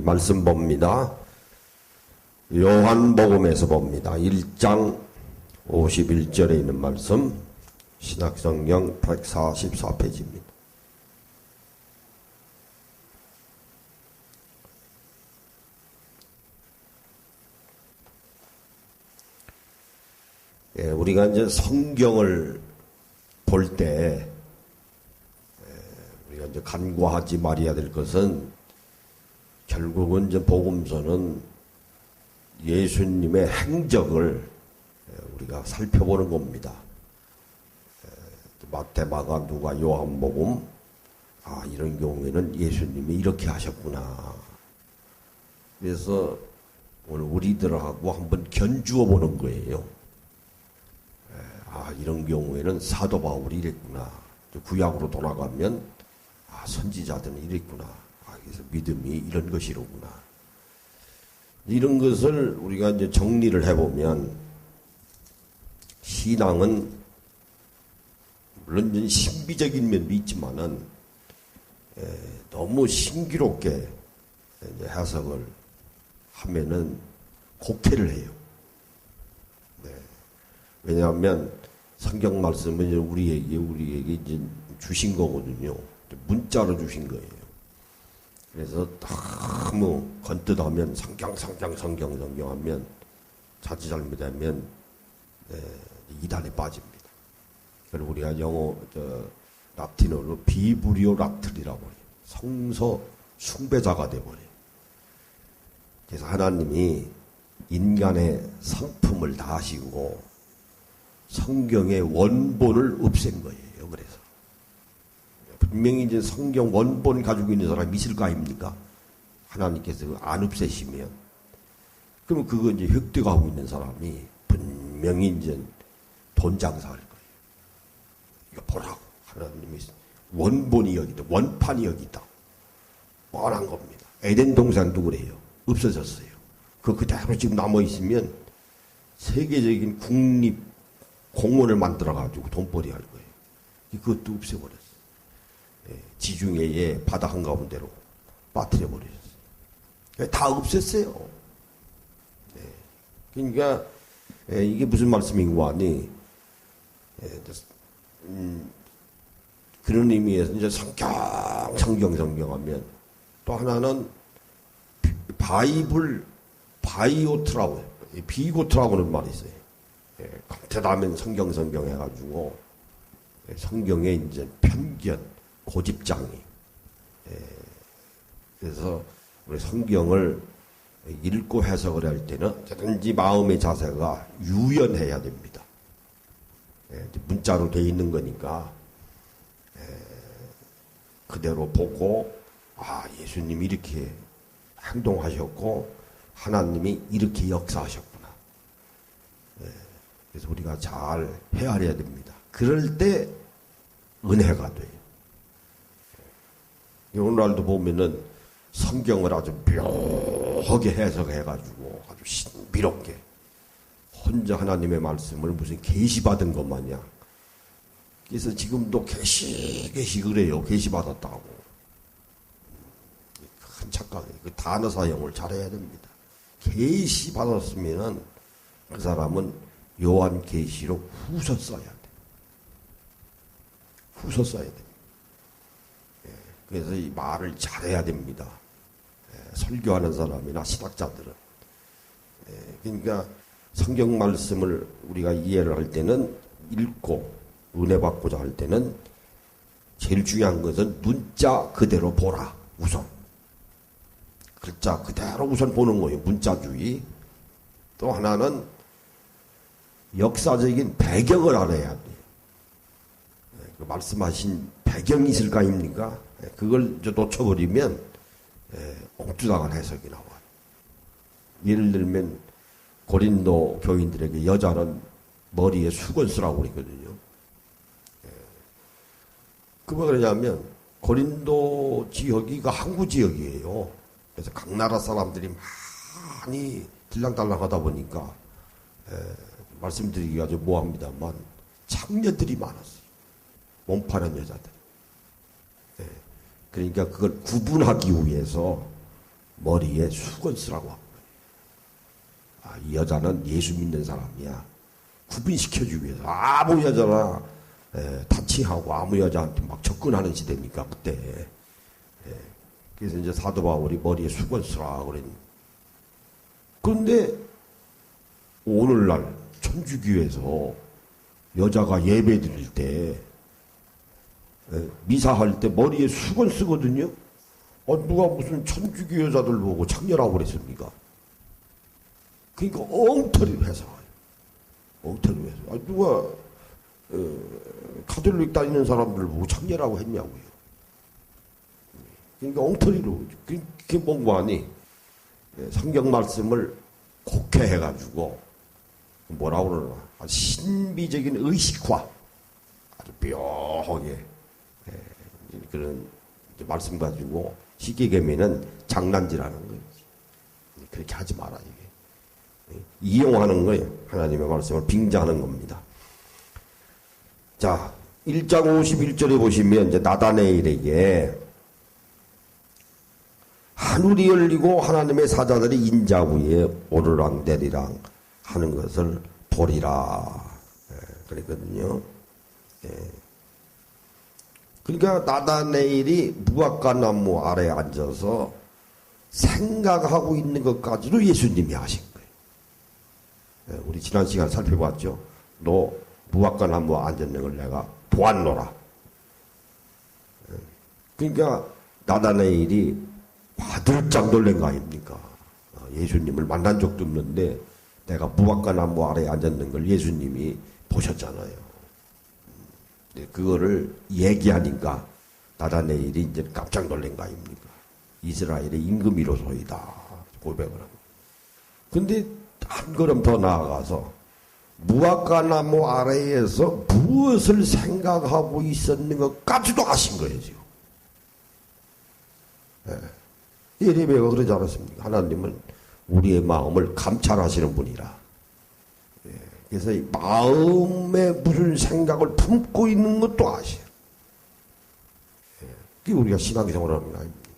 말씀 봅니다. 요한복음에서 봅니다. 1장 51절에 있는 말씀, 신약성경 144페이지입니다. 우리가 이제 성경을 볼 때 우리가 이제 간과하지 말아야 될 것은, 결국은 이제 복음서는 예수님의 행적을 우리가 살펴보는 겁니다. 마태, 마가, 누가, 요한복음, 이런 경우에는 예수님이 이렇게 하셨구나. 그래서 오늘 우리들하고 한번 견주어 보는 거예요. 이런 경우에는 사도 바울이 이랬구나. 구약으로 돌아가면 선지자들은 이랬구나. 그래서 믿음이 이런 것이로구나. 이런 것을 우리가 이제 정리를 해보면, 신앙은 물론 신비적인 면도 있지만은 너무 신기롭게 이제 해석을 하면은 곡해를 해요. 왜냐하면 성경 말씀은 우리에게 이제 주신 거거든요. 문자로 주신 거예요. 그래서 너무 건뜻하면 성경 하면 자칫 잘못하면 이단에 빠집니다. 그리고 우리가 영어 라틴어로 비브리오 라틀이라고 해요. 성서 숭배자가 되어버려요. 그래서 하나님이 인간의 성품을 다 하시고 성경의 원본을 없앤 거예요. 그래서 분명히 이제 성경 원본 가지고 있는 사람이 있을 거 아닙니까? 하나님께서 안 없애시면, 그러면 그거 이제 획득하고 있는 사람이 분명히 이제 돈 장사할 거예요. 이거 보라고, 하나님이 원본이 여기 있다, 원판이 여기 있다, 뻔한 겁니다. 에덴 동산도 그래요. 없어졌어요. 그대로 지금 남아 있으면 세계적인 국립 공원을 만들어가지고 돈벌이 할 거예요. 그것도 없애버렸어요. 지중해의 바다 한가운데로 빠뜨려버렸어요. 다 없앴어요. 그러니까 이게 무슨 말씀인고 하니, 그런 의미에서 이제 성경 하면 또 하나는 바이오트라고 해요. 비고트라고는 말이 있어요. 강태다면 성경 해가지고 성경에 이제 편견, 고집장이. 그래서 우리 성경을 읽고 해석을 할 때는 언제든지 마음의 자세가 유연해야 됩니다. 문자로 되어 있는 거니까 그대로 보고, 예수님이 이렇게 행동하셨고 하나님이 이렇게 역사하셨구나. 그래서 우리가 잘 헤아려야 됩니다. 그럴 때 은혜가 돼요. 오늘날도 보면은 성경을 아주 묘하게 해석해가지고 아주 신비롭게 혼자 하나님의 말씀을 무슨 계시받은 것 마냥. 그래서 지금도 계시 그래요. 계시받았다고. 큰 착각이에요. 그 단어 사용을 잘해야 됩니다. 계시받았으면은 그 사람은 요한계시록 후서 써야 돼. 후서 써야 돼. 그래서 이 말을 잘해야 됩니다. 설교하는 사람이나 신학자들은. 그러니까 성경 말씀을 우리가 이해를 할 때는, 읽고 은혜 받고자 할 때는 제일 중요한 것은 문자 그대로 보라. 우선 글자 그대로 우선 보는 거예요. 문자주의. 또 하나는 역사적인 배경을 알아야 돼요. 그 말씀하신 배경이 있을 거 아닙니까? 그걸 이제 놓쳐버리면 엉뚱한 해석이 나와요. 예를 들면 고린도 교인들에게 여자는 머리에 수건 쓰라고 그랬거든요. 그거 그러냐면 고린도 지역이 항구 지역이에요. 그래서 각 나라 사람들이 많이 들랑달랑하다 보니까 말씀드리기가 좀 뭐합니다만 창녀들이 많았어요. 몸 파는 여자들. 그러니까 그걸 구분하기 위해서 머리에 수건 쓰라고 한 거예요. 이 여자는 예수 믿는 사람이야. 구분시켜주기 위해서. 아무 여자나 타치하고 아무 여자한테 막 접근하는 시대니까 그때. 그래서 이제 사도 바울이 머리에 수건 쓰라 그랬니. 그런데 오늘날 천주교에서 여자가 예배 드릴 때 미사할 때 머리에 수건 쓰거든요. 누가 무슨 천주교 여자들 보고 창녀라고 그랬습니까? 그러니까 엉터리로 해서 엉터리로 해서 누가 가톨릭 다니는 사람들 보고 창녀라고 했냐고요. 그러니까 엉터리로. 그게 뭔고 하니 성경 말씀을 곡해해가지고 뭐라고 그러나 신비적인 의식화, 아주 묘하게 그런 말씀 가지고 쉽게 개면은 장난질하는 거예요. 그렇게 하지 마라 이게. 이용하는 거예요. 하나님의 말씀을 빙자하는 겁니다. 자, 1장 51절에 보시면 이제 나다네일에게 하늘이 열리고 하나님의 사자들이 인자 위에 오르락내리락 하는 것을 보리라. 그랬거든요. 그러니까 나다네일이 무화과 나무 아래에 앉아서 생각하고 있는 것까지도 예수님이 하신 거예요. 우리 지난 시간 살펴봤죠. 너 무화과 나무에 앉았는 걸 내가 보았노라. 그러니까 나다네일이 화들짝 놀란 거 아닙니까? 예수님을 만난 적도 없는데 내가 무화과 나무 아래에 앉았는 걸 예수님이 보셨잖아요. 그거를 얘기하니까 나다네일이 이제 깜짝 놀란 거 아닙니까? 이스라엘의 임금이로소이다 고백을 합니다. 근데 한 걸음 더 나아가서 무화과 나무 아래에서 무엇을 생각하고 있었는 것까지도 아신 거예요 지금. 예레미야가 그러지 않았습니까? 하나님은 우리의 마음을 감찰하시는 분이라. 그래서 이 마음에 무슨 생각을 품고 있는 것도 아셔요. 그게 우리가 신앙생활하는 거 아닙니까?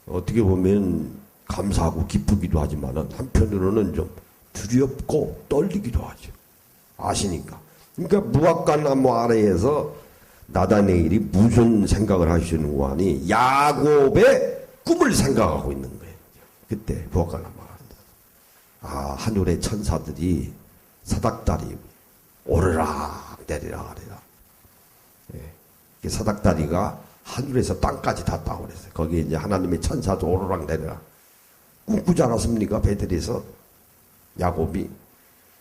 어떻게 보면 감사하고 기쁘기도 하지만 한편으로는 좀 두렵고 떨리기도 하죠. 아시니까. 그러니까 무화과 나무 아래에서 나다네일이 무슨 생각을 하시는 거 아니? 야곱의 꿈을 생각하고 있는 거예요. 그때 무화과 나무가. 하늘의 천사들이 사닥다리 오르락 내리락 하리라. 사닥다리가 하늘에서 땅까지 닿다고 그랬어요. 거기에 이제 하나님의 천사도 오르락 내리락. 꿈꾸지 않았습니까? 베들에서 야곱이.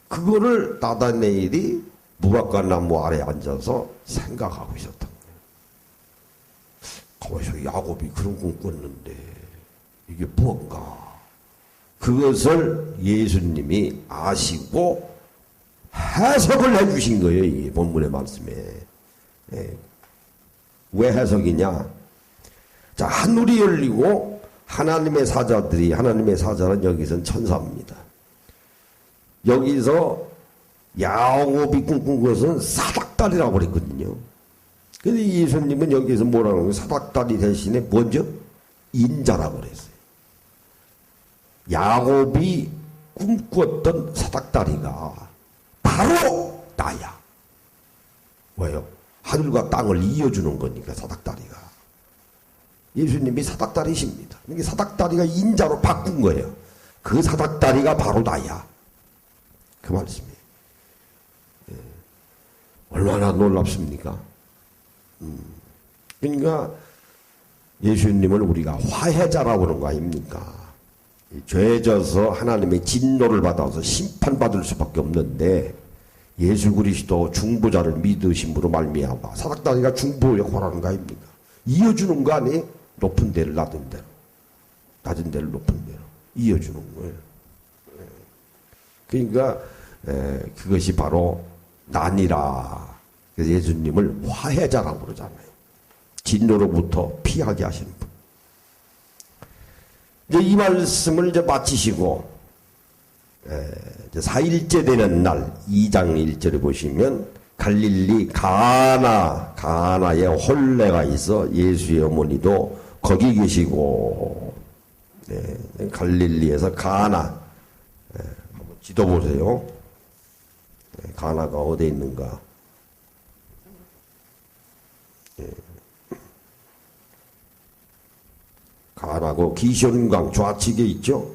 그거를 나다네일이 무화과 나무 아래에 앉아서 생각하고 있었던 거예요. 가만있어, 야곱이 그런 꿈 꿨는데 이게 무엇인가? 그것을 예수님이 아시고 해석을 해주신 거예요. 이 본문의 말씀에. 왜 해석이냐? 자, 하늘이 열리고 하나님의 사자는 여기서는 천사입니다. 여기서 야곱이 꿈꾼 것은 사닥다리라고 그랬거든요. 근데 예수님은 여기서 뭐라고 하는 거예요? 사닥다리 대신에 먼저 인자라고 그랬어요. 야곱이 꿈꿨던 사닥다리가 바로 나야. 왜요? 하늘과 땅을 이어주는 거니까 사닥다리가. 예수님이 사닥다리십니다. 이게 사닥다리가 인자로 바꾼 거예요. 그 사닥다리가 바로 나야. 그 말씀이에요. 얼마나 놀랍습니까? 그러니까 예수님을 우리가 화해자라고 하는 거 아닙니까? 죄 져서 하나님의 진노를 받아서 심판받을 수밖에 없는데 예수 그리스도 중보자를 믿으심으로 말미암아 사닥다리가 중보 역할하는 거 아닙니까? 이어주는 거 아니? 높은 데를 낮은 데로, 낮은 데를 높은 데로 이어주는 거예요. 그러니까 그것이 바로 난이라. 그래서 예수님을 화해자라고 그러잖아요. 진노로부터 피하게 하시는 분. 이제 이 말씀을 이제 마치시고, 이제 4일째 되는 날, 2장 1절에 보시면, 갈릴리 가나에 혼례가 있어 예수의 어머니도 거기 계시고, 갈릴리에서 가나. 한번 지도 보세요. 가나가 어디에 있는가. 가나고 기숑강 좌측에 있죠.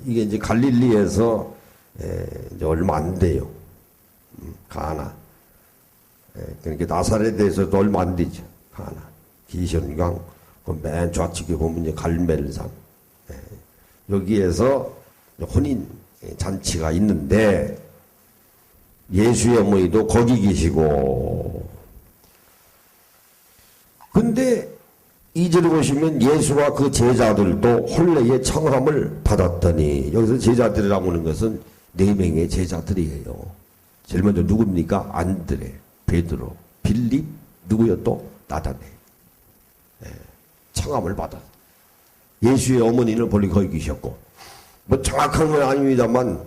이게 이제 갈릴리에서 이제 얼마 안 돼요. 가나. 그러니까 나사렛에서도 얼마 안 되죠. 가나. 기숑강 그 맨 좌측에 보면 이제 갈멜산. 여기에서 혼인 잔치가 있는데 예수의 어머니도 거기 계시고. 근데 2절에 보시면 예수와 그 제자들도 혼례의 청함을 받았더니, 여기서 제자들이라고 하는 것은 4명의 제자들이에요. 제일 먼저 누굽니까? 안드레, 베드로, 빌립, 누구요 또? 나다네. 청함을 받아. 예수의 어머니는 본래 거기 계셨고, 뭐 정확한 건 아닙니다만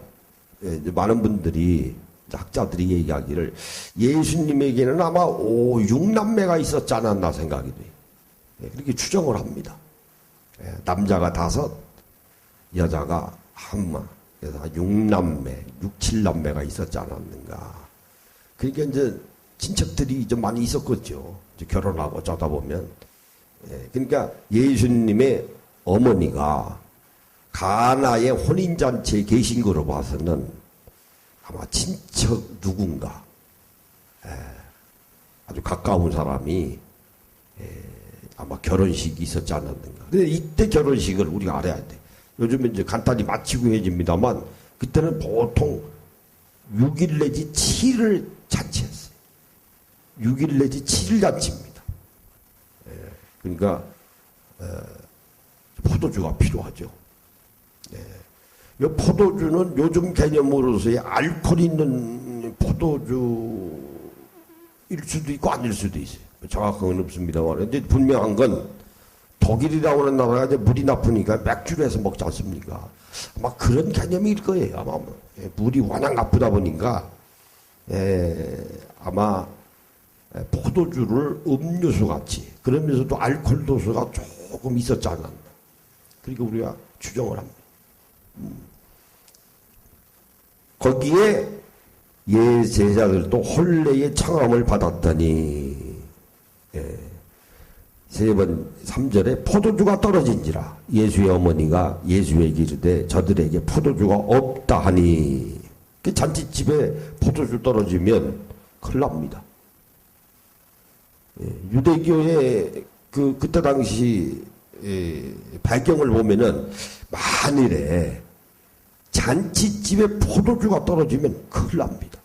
많은 분들이, 학자들이 얘기하기를 예수님에게는 아마 5, 6남매가 있었지 않았나 생각이 돼요. 그렇게 추정을 합니다. 남자가 5, 여자가 1마. 그래서 6남매, 6, 7남매가 있었지 않았는가. 그러니까 이제 친척들이 좀 많이 있었겠죠. 이제 결혼하고 짜다 보면. 그러니까 예수님의 어머니가 가나의 혼인잔치에 계신 거로 봐서는 아마 친척 누군가, 아주 가까운 사람이 아마 결혼식이 있었지 않았는가. 근데 이때 결혼식을 우리가 알아야 돼. 요즘은 이제 간단히 마치고 해집니다만, 그때는 보통 6일 내지 7일 잔치했어요. 6일 내지 7일 잔치입니다. 그러니까, 포도주가 필요하죠. 이 포도주는 요즘 개념으로서의 알코올 있는 포도주일 수도 있고 아닐 수도 있어요. 정확한 건 없습니다만. 근데 분명한 건 독일이라고 하는 나라가 이제 물이 나쁘니까 맥주를 해서 먹지 않습니까? 아마 그런 개념일 거예요. 아마 물이 워낙 나쁘다 보니까 아마 포도주를 음료수 같이, 그러면서도 알코올 도수가 조금 있었지 않았나. 그러니까 우리가 추정을 합니다. 거기에 제자들도 혼례의 청함을 받았더니, 3번 3절에 포도주가 떨어진지라 예수의 어머니가 예수에게 이르되 저들에게 포도주가 없다 하니. 그 잔치집에 포도주 떨어지면 큰일 납니다. 유대교의 그때 당시 배경을 보면은 만일에 잔치집에 포도주가 떨어지면 큰일 납니다.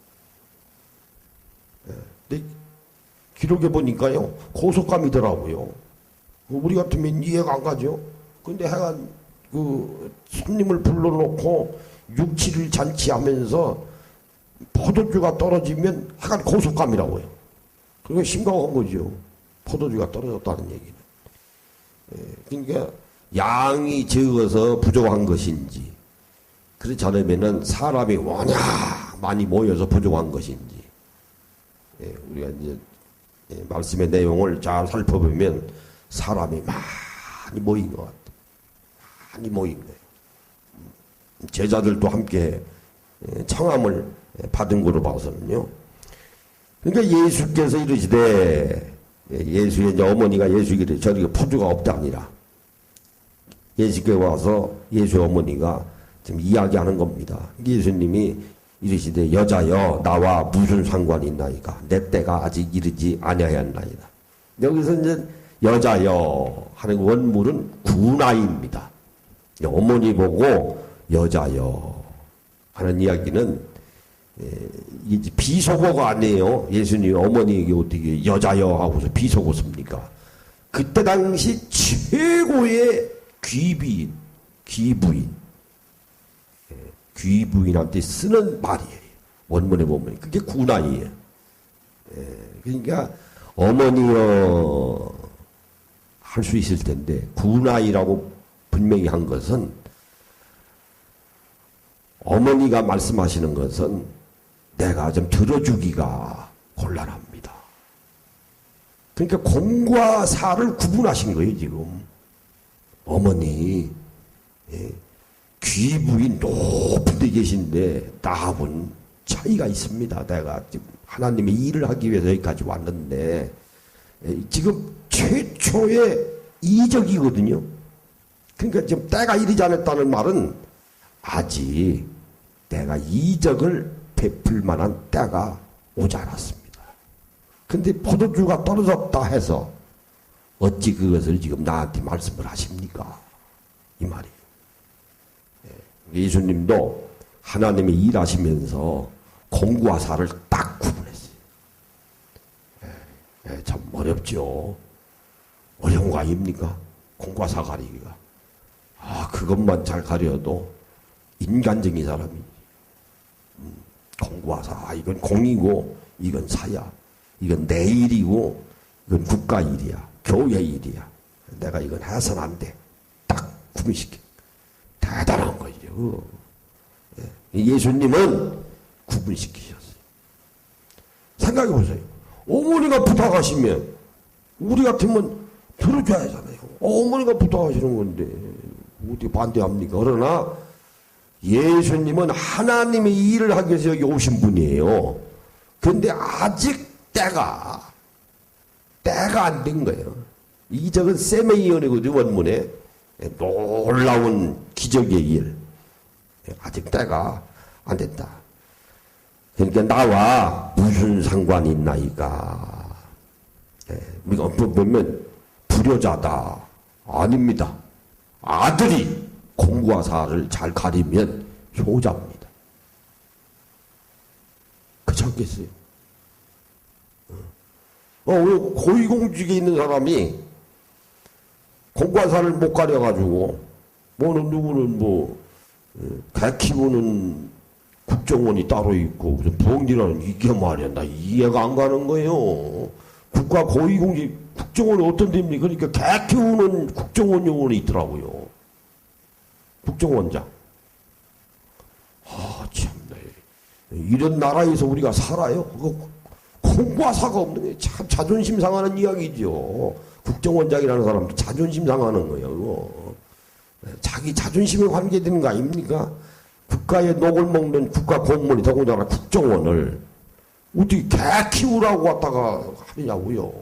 근데 기록에 보니까요, 고속감이더라고요. 우리 같으면 이해가 안 가죠. 근데 하여간 손님을 불러놓고 6, 7일 잔치하면서 포도주가 떨어지면 하여간 고속감이라고요. 그게 심각한 거죠. 포도주가 떨어졌다는 얘기는. 그러니까 양이 적어서 부족한 것인지, 그렇지 않으면은 사람이 워낙 많이 모여서 부족한 것인지, 우리가 이제 말씀의 내용을 잘 살펴보면 사람이 많이 모인 것 같아요. 많이 모인 거예요. 제자들도 함께 청함을 받은 거로 봐서는요. 그러니까 예수께서 이르시되, 예수의 이제 어머니가 예수에게 저리가 포도가 없다 아니라, 예수께 와서 예수의 어머니가 지금 이야기하는 겁니다. 예수님이 이르시되 여자여 나와 무슨 상관이 있나이까 내 때가 아직 이르지 아니하였나이다. 여기서 이제 여자여 하는 원물은 구나이입니다. 어머니 보고 여자여 하는 이야기는 비속어가 아니에요. 예수님 어머니에게 어떻게 여자여 하고서 비속어 씁니까? 그때 당시 최고의 귀부인, 귀부인한테 쓰는 말이에요. 원문에 보면 그게 구나이에요. 그러니까 어머니여 할 수 있을 텐데 구나이라고 분명히 한 것은, 어머니가 말씀하시는 것은 내가 좀 들어주기가 곤란합니다. 그러니까 공과 사를 구분하신 거예요, 지금. 어머니, 귀부이 높은 데 계신데 나하고는 차이가 있습니다. 내가 지금 하나님의 일을 하기 위해서 여기까지 왔는데 지금 최초의 이적이거든요. 그러니까 지금 때가 이르지 않았다는 말은 아직 내가 이적을 베풀 만한 때가 오지 않았습니다. 근데 포도주가 떨어졌다 해서 어찌 그것을 지금 나한테 말씀을 하십니까? 이 말이에요. 예수님도 하나님이 일하시면서 공과 사를 딱 구분했어요. 참 어렵죠. 어려운 거 아닙니까? 공과 사 가리기가. 그것만 잘 가려도 인간적인 사람이 공과 사, 이건 공이고 이건 사야. 이건 내 일이고 이건 국가 일이야. 교회 일이야. 내가 이건 해서는 안 돼. 딱 구분시켜. 대단한 거죠. 예수님은 구분시키셨어요. 생각해 보세요. 어머니가 부탁하시면 우리 같으면 들어줘야 하잖아요. 어머니가 부탁하시는 건데 어떻게 반대합니까? 그러나 예수님은 하나님의 일을 하기 위해서 여기 오신 분이에요. 그런데 아직 때가 안 된 거예요. 이적은 세메이언이거든요. 원문에 놀라운 기적의 일. 아직 때가 안 됐다. 그러니까 나와 무슨 상관이 있나이까. 우리가 보면 불효자다. 아닙니다. 아들이 공과 사를 잘 가리면 효자입니다. 그렇지 않겠어요? 고위공직에 있는 사람이 공과 사를 못 가려가지고 누구는 개 키우는 국정원이 따로 있고 무슨 부엌일하는 이게 말이야. 나 이해가 안 가는 거예요. 국가 고위공직 국정원이 어떤 데입니까? 그러니까 개 키우는 국정원 요원이 있더라고요. 국정원장. 참나. 이런 나라에서 우리가 살아요? 공과 사가 없는 게 참 자존심 상하는 이야기죠. 국정원장이라는 사람도 자존심 상하는 거예요. 자기 자존심에 관계되는 거 아닙니까? 국가의 녹을 먹는 국가 공무원이 더군다나 국정원을 어떻게 개 키우라고 왔다가 하느냐고요.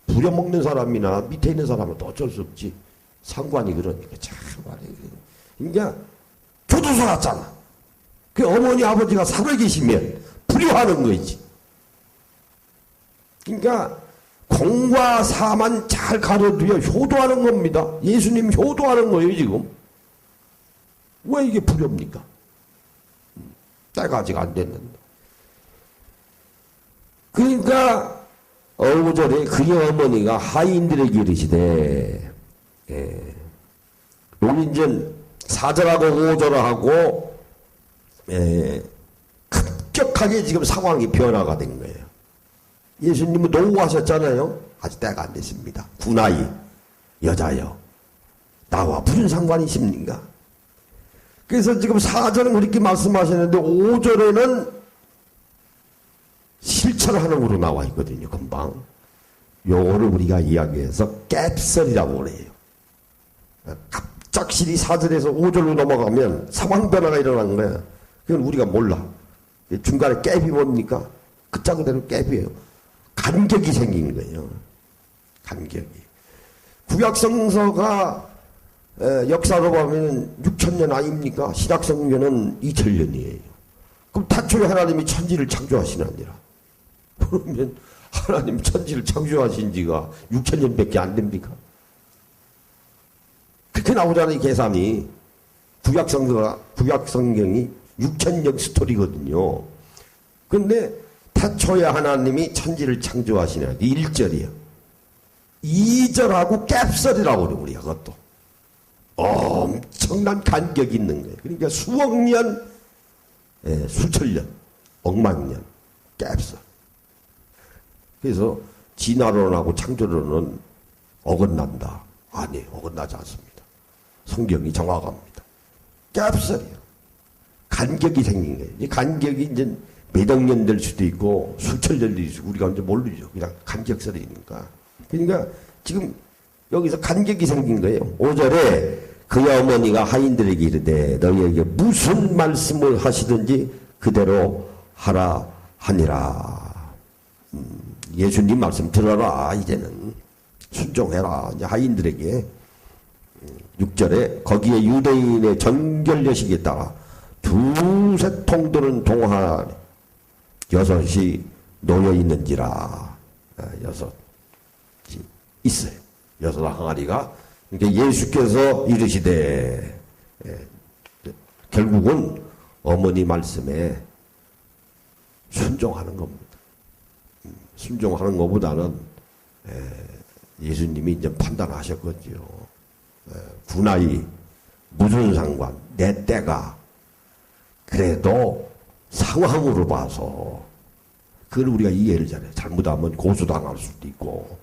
부려먹는 사람이나 밑에 있는 사람은 또 어쩔 수 없지. 상관이 그러니까 참 말이에요. 그러니까 교도소 갔잖아. 그 어머니 아버지가 살아계시면 불효하는 거지. 그러니까 공과 사만 잘 가르쳐야 효도하는 겁니다. 예수님 효도하는 거예요 지금. 왜 이게 불효입니까? 때가 아직 안 됐는데. 그러니까 5절에 그의 어머니가 하인들에게 이르시되 노인전 4절하고 5절하고 급격하게 지금 상황이 변화가 된 거예요. 예수님은 노후하셨잖아요. 아직 때가 안 됐습니다. 구나이 여자여 나와 무슨 상관이십니까? 그래서 지금 4절은 그렇게 말씀하셨는데 5절에는 실천하는 으로 나와 있거든요. 금방. 요거를 우리가 이야기해서 깹설이라고 그래요. 갑작스레 4절에서 5절로 넘어가면 상황 변화가 일어나는 거야. 그건 우리가 몰라. 중간에 깹이 뭡니까? 그 짝대로 깹이에요. 간격이 생긴 거예요. 간격이. 구약성서가 역사로 보면 6,000년 아닙니까? 신약성경은 2,000년이에요. 그럼 태초에 하나님이 천지를 창조하시느니라. 그러면 하나님 천지를 창조하신 지가 6,000년밖에 안 됩니까? 그렇게 나오잖아요, 계산이. 구약성경이 6,000년 스토리거든요. 근데 태초에 하나님이 천지를 창조하시느니라. 1절이에요. 2절하고 깹설이라고 그래요, 우리가 그것도. 엄청난 간격이 있는 거예요. 그러니까 수억 년, 수천 년, 억만 년, 깹설. 그래서 진화론하고 창조론은 어긋난다. 아니에요. 어긋나지 않습니다. 성경이 정확합니다. 깹설이에요. 간격이 생긴 거예요. 이 간격이 이제 몇억 년 될 수도 있고 수천 년 될 수도 있고 우리가 이제 모르죠. 그냥 간격설이니까. 그러니까 지금 여기서 간격이 생긴 거예요. 5절에 그의 어머니가 하인들에게 이르되 너희에게 무슨 말씀을 하시든지 그대로 하라 하니라. 예수님 말씀 들어라. 이제는 순종해라. 이제 하인들에게 6절에 거기에 유대인의 정결여식에 따라 두세 통들은 동하 여섯이 놓여 있는지라. 여섯이 있어요. 여섯 항아리가. 그러니까 예수께서 이르시되 결국은 어머니 말씀에 순종하는 겁니다. 순종하는 것보다는 예수님이 이제 판단하셨거지요. 군나이 무슨 상관, 내 때가 그래도 상황으로 봐서 그걸 우리가 이해를 잘해요. 잘못하면 고소당할 수도 있고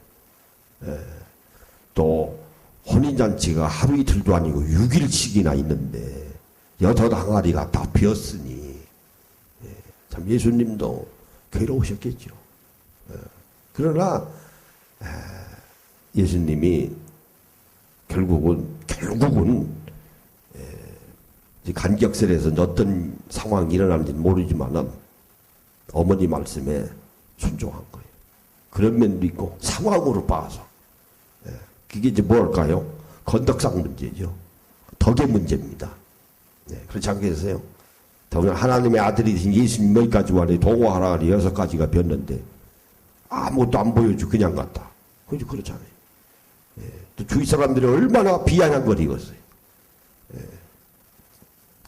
또 혼인잔치가 하루 이틀도 아니고 6일씩이나 있는데 여섯 항아리가 다 비었으니 참 예수님도 괴로우셨겠죠. 그러나 예수님이 결국은 간격설에서 어떤 상황이 일어나는지는 모르지만은 어머니 말씀에 순종한 거예요. 그런 면도 있고 상황으로 봐서 그게 이제 뭘까요? 건덕상 문제죠. 덕의 문제입니다. 그렇지 않겠어요? 더구나 하나님의 아들이 되신 예수님 여기까지 와니 동호하라 하니 6가지가 폈는데 아무것도 안 보여주고 그냥 갔다. 그렇잖아요. 또 주위 사람들이 얼마나 비아냥거리겠어요.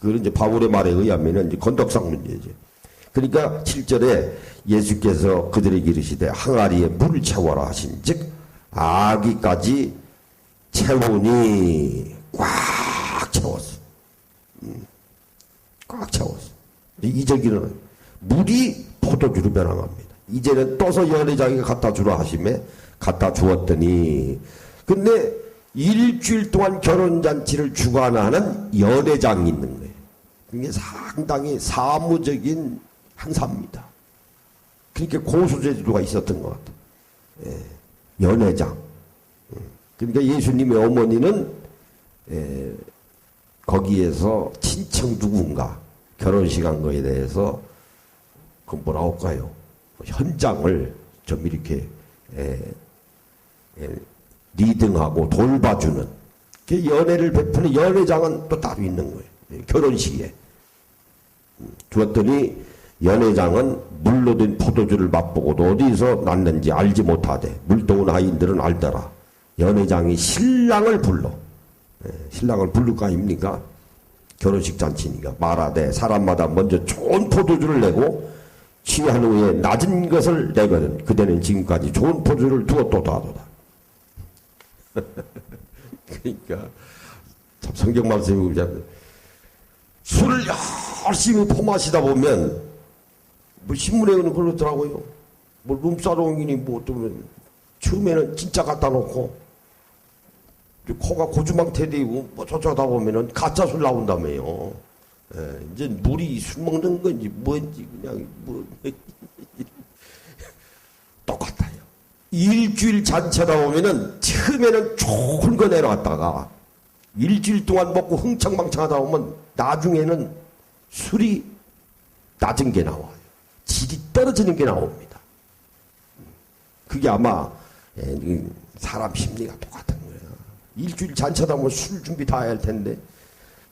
그건 이제 바울의 말에 의하면 이제 건덕상 문제죠. 그러니까 7절에 예수께서 그들에게 이르시되 항아리에 물을 채워라 하신즉 아기까지 채우니 꽉 채웠어. 꽉 채웠어. 이절기는 물이 포도주로 변화합니다. 이제는 떠서 연회장에 갖다 주라 하심에 갖다 주었더니 근데 일주일 동안 결혼잔치를 주관하는 연회장이 있는 거예요. 이게 상당히 사무적인 행사입니다. 그러니까 고소제도가 있었던 것 같아요. 연회장. 그러니까 예수님의 어머니는 거기에서 친척 누군가 결혼식 한 거에 대해서 그 뭐라고 할까요? 현장을 좀 이렇게 리딩하고 돌봐주는 그 연회를 베푸는 연회장은 또 따로 있는 거예요. 결혼식에 주었더니 연회장은 물로 된 포도주를 맛보고도 어디서 났는지 알지 못하되 물동은 하인들은 알더라. 연회장이 신랑을 불러. 신랑을 부를 거 아닙니까? 결혼식 잔치니까 말하되 사람마다 먼저 좋은 포도주를 내고 취한 후에 낮은 것을 내거든 그대는 지금까지 좋은 포도주를 두었도다 하도다. 그러니까 참 성경 말씀이 그러잖아요. 술을 열심히 퍼마시다 보면 뭐 신문에는 그렇더라고요. 뭐 룸사롱이니 뭐 또 처음에는 진짜 갖다 놓고 코가 고주망태 되고 뭐 저쩌다 보면은 가짜 술 나온다며요. 이제 물이 술 먹는 건지 뭔지 그냥 뭐 똑같아요. 일주일 잔치하다 보면은 처음에는 좋은 거 내려왔다가 일주일 동안 먹고 흥청망청하다 보면 나중에는 술이 낮은 게 나와요. 질이 떨어지는 게 나옵니다. 그게 아마 사람 심리가 똑같은 거예요. 일주일 잔치하다 보면 술 준비 다 해야 할 텐데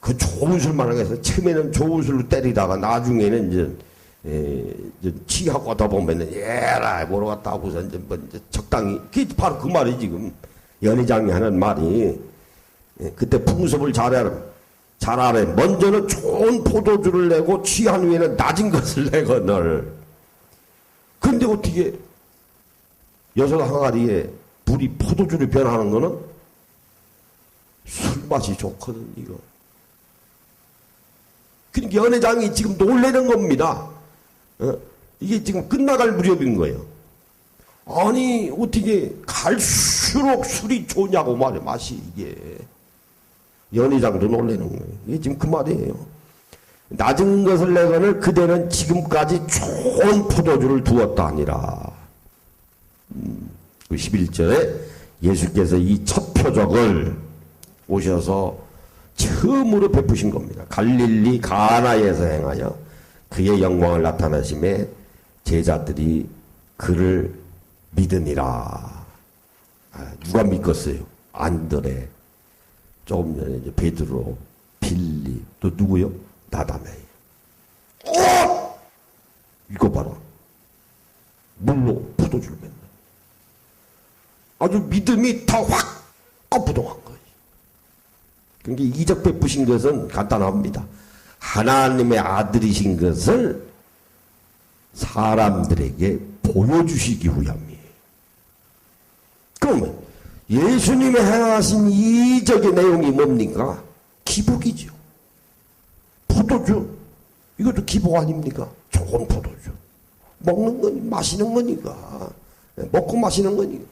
그 좋은 술만 해서 처음에는 좋은 술로 때리다가 나중에는 이제 취하고 하다 보면은 예라 뭐로 갔다 하고서 이제 뭐 이제 적당히 그게 바로 그 말이 지금 연회장이 하는 말이 그때 풍습을 잘하래. 먼저는 좋은 포도주를 내고 취한 후에는 낮은 것을 내거늘. 근데 어떻게 여섯 항아리에 물이 포도주로 변하는 거는 술맛이 좋거든 이거. 그러니까 연회장이 지금 놀래는 겁니다. 이게 지금 끝나갈 무렵인 거예요. 아니 어떻게 갈수록 술이 좋냐고 말이야 맛이 이게. 연회장도 놀래는 거예요. 이게 지금 그 말이에요. 낮은 것을 내거늘 그대는 지금까지 좋은 포도주를 두었다 하니라. 11절에 예수께서 이 첫 표적을 오셔서 처음으로 베푸신 겁니다. 갈릴리 가나에서 행하여 그의 영광을 나타내심에 제자들이 그를 믿으니라. 누가 믿겠어요? 안드레, 조금 전에 이제 베드로, 빌립, 또 누구요? 나다나엘. 이거 봐라. 물로 포도주를 맺는. 아주 믿음이 다 확 꺾부동한 거예요. 그러니까 이적 베푸신 것은 간단합니다. 하나님의 아들이신 것을 사람들에게 보여주시기 위함이에요. 그러면 예수님이 행하신 이적의 내용이 뭡니까? 기복이죠. 포도주. 이것도 기복 아닙니까? 좋은 포도주. 먹는 거니, 마시는 거니까. 먹고 마시는 거니까.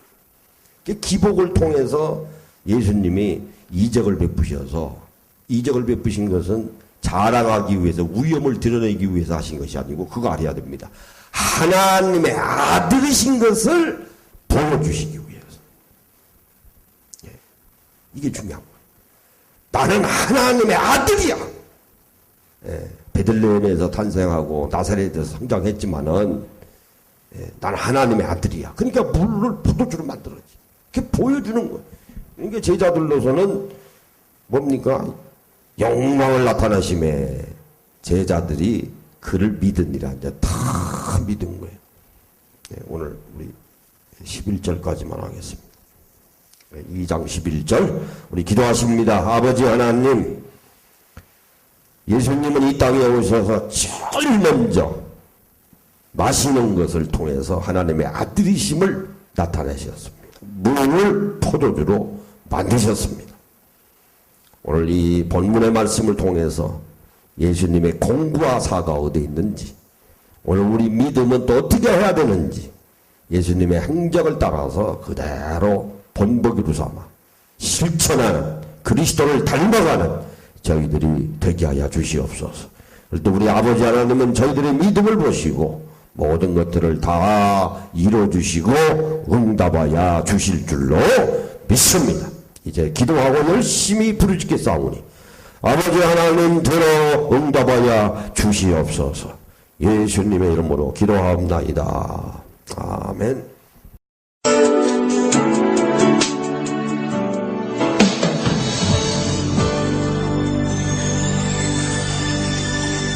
기복을 통해서 예수님이 이적을 베푸셔서, 이적을 베푸신 것은 자랑하기 위해서, 위엄을 드러내기 위해서 하신 것이 아니고, 그거 알아야 됩니다. 하나님의 아들이신 것을 보여주시기 위해서. 이게 중요한 거예요. 나는 하나님의 아들이야. 베들레헴에서 탄생하고 나사렛에서 성장했지만은 나는 하나님의 아들이야. 그러니까 물을 포도주로 만들었지. 그게 보여주는 거예요. 그러니까 제자들로서는 뭡니까? 영광을 나타나심에 제자들이 그를 믿으니라. 이제 다 믿은 거예요. 오늘 우리 11절까지만 하겠습니다. 2장 11절 우리 기도하십니다. 아버지 하나님, 예수님은 이 땅에 오셔서 제일 먼저 마시는 것을 통해서 하나님의 아들이심을 나타내셨습니다. 물을 포도주로 만드셨습니다. 오늘 이 본문의 말씀을 통해서 예수님의 공부와 사가 어디 있는지, 오늘 우리 믿음은 또 어떻게 해야 되는지 예수님의 행적을 따라서 그대로 본보기로 삼아 실천하는, 그리스도를 닮아가는 저희들이 되게 하여 주시옵소서. 또 우리 아버지 하나님은 저희들의 믿음을 보시고 모든 것들을 다 이루어주시고 응답하여 주실 줄로 믿습니다. 이제 기도하고 열심히 부르짖겠사오니 아버지 하나님 들어 응답하여 주시옵소서. 예수님의 이름으로 기도하옵나이다. 아멘.